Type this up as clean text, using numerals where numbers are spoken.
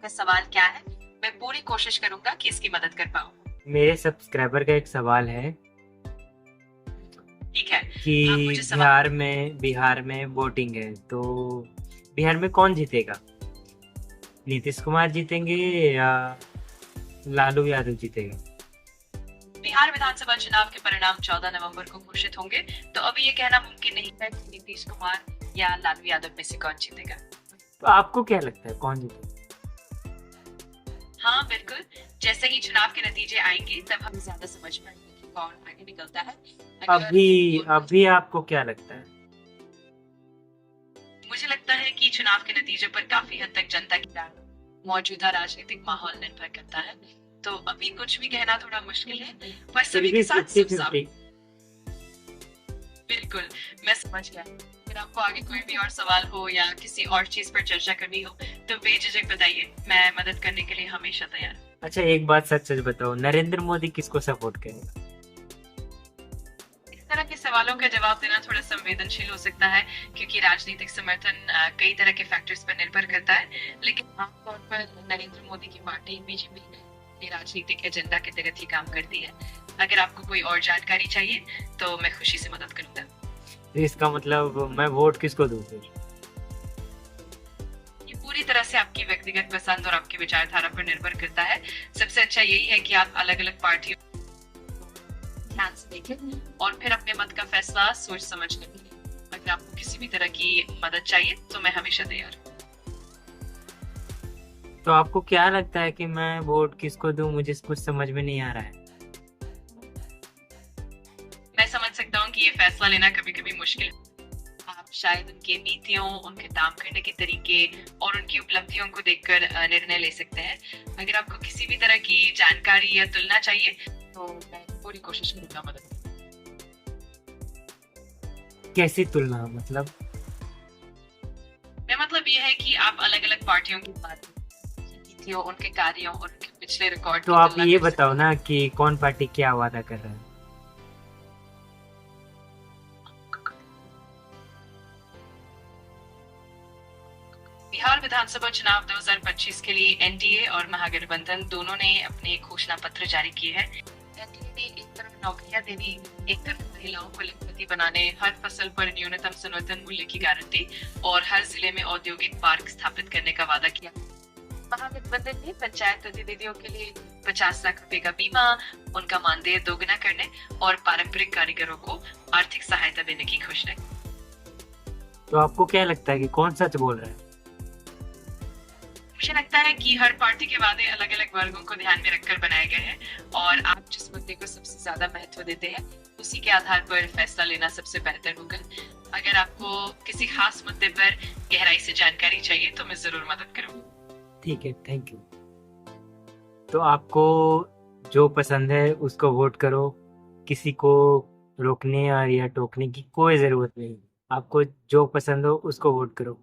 आपका सवाल क्या है? मैं पूरी कोशिश करूंगा कि इसकी मदद कर पाऊँ। मेरे सब्सक्राइबर का एक सवाल है ठीक है, कि आप मुझे सवाल बिहार में वोटिंग है, तो बिहार में कौन जीतेगा? नीतीश कुमार जीतेंगे या लालू यादव जीतेगा? बिहार विधानसभा चुनाव के परिणाम 14 नवंबर को घोषित होंगे, तो अभी ये कहना मुमकिन नहीं है कि नीतीश कुमार या लालू यादव में से कौन जीतेगा। तो आपको क्या लगता है कौन जीतेगा? हाँ बिल्कुल, जैसे ही चुनाव के नतीजे आएंगे तब हमें ज्यादा समझ में आएगा कि कौन आगे निकलता है। अगर अभी दोनों में अभी आपको क्या लगता है? मुझे लगता है कि चुनाव के नतीजों पर काफी हद तक जनता की राय मौजूदा राजनीतिक माहौल निर्भर करता है। तो अभी कुछ भी कहना थोड़ा मुश्किल है, पर फिर सभी भी के साथ फिफ्टी सब साफ। फिफ्टी। बिल्कुल, मैं समझ गया। अगर आपको आगे कोई भी और सवाल हो या किसी और चीज पर चर्चा करनी हो तो बेझिझक बताइए, मैं मदद करने के लिए हमेशा तैयार हूँ। अच्छा, एक बात सच सच बताओ, नरेंद्र मोदी किसको सपोर्ट करेगा? इस तरह के सवालों का जवाब देना थोड़ा संवेदनशील हो सकता है, क्योंकि राजनीतिक समर्थन कई तरह के फैक्टर्स पर निर्भर करता है। लेकिन आमतौर पर नरेंद्र मोदी की पार्टी बीजेपी के राजनीतिक एजेंडा के तहत ही काम करती है। अगर आपको कोई और जानकारी चाहिए तो मैं खुशी से मदद करूंगा। तो इसका मतलब मैं वोट किसको दूं फिर? ये पूरी तरह से आपकी व्यक्तिगत पसंद और आपकी विचारधारा पर निर्भर करता है। सबसे अच्छा यही है कि आप अलग अलग पार्टियों ध्यान से देखें और फिर अपने मत का फैसला सोच समझ कर लें। अगर आपको किसी भी तरह की मदद चाहिए तो मैं हमेशा तैयार हूँ। तो आपको क्या लगता है कि मैं वोट किसको दूं? मुझे कुछ समझ में नहीं आ रहा है। मैं समझ सकता हूँ कि ये फैसला लेना कभी कभी मुश्किल है। आप शायद उनके नीतियों, उनके काम करने के तरीके और उनकी उपलब्धियों को देखकर निर्णय ले सकते हैं। अगर आपको किसी भी तरह की जानकारी या तुलना चाहिए तो मैं पूरी कोशिश करूंगा मदद करने कैसी तुलना मतलब? की। मेरा मतलब ये है कि आप अलग अलग पार्टियों की बात, नीतियों, उनके कार्यों और उनके पिछले रिकॉर्ड तो की आप तुलना ये कर सकते बताओ ना कि कौन पार्टी क्या वादा कर रहा है। हैं। बिहार विधानसभा चुनाव 2025 के लिए एनडीए और महागठबंधन दोनों ने अपने घोषणा पत्र जारी किए हैं। एनडीए ने एक तरफ नौकरियां देने, एक तरफ महिलाओं को लखपति बनाने, हर फसल पर न्यूनतम समर्थन मूल्य की गारंटी और हर जिले में औद्योगिक पार्क स्थापित करने का वादा किया। महागठबंधन ने पंचायत प्रतिनिधियों के लिए 50 लाख रुपए का बीमा, उनका मानदेय दोगुना करने और पारंपरिक कारीगरों को आर्थिक सहायता देने की घोषणा की। तो आपको क्या लगता है कि कौन सच बोल रहा है? मुझे लगता है कि हर पार्टी के वादे अलग अलग वर्गों को ध्यान में रखकर बनाए गए हैं, और आप जिस मुद्दे को सबसे ज्यादा महत्व देते हैं उसी के आधार पर फैसला लेना सबसे बेहतर होगा। अगर आपको किसी खास मुद्दे पर गहराई से जानकारी चाहिए तो मैं जरूर मदद करूंगी। ठीक है, थैंक यू। तो आपको जो पसंद है उसको वोट करो। किसी को रोकने और या टोकने की कोई ज़रूरत नहीं। आपको जो पसंद हो उसको वोट करो।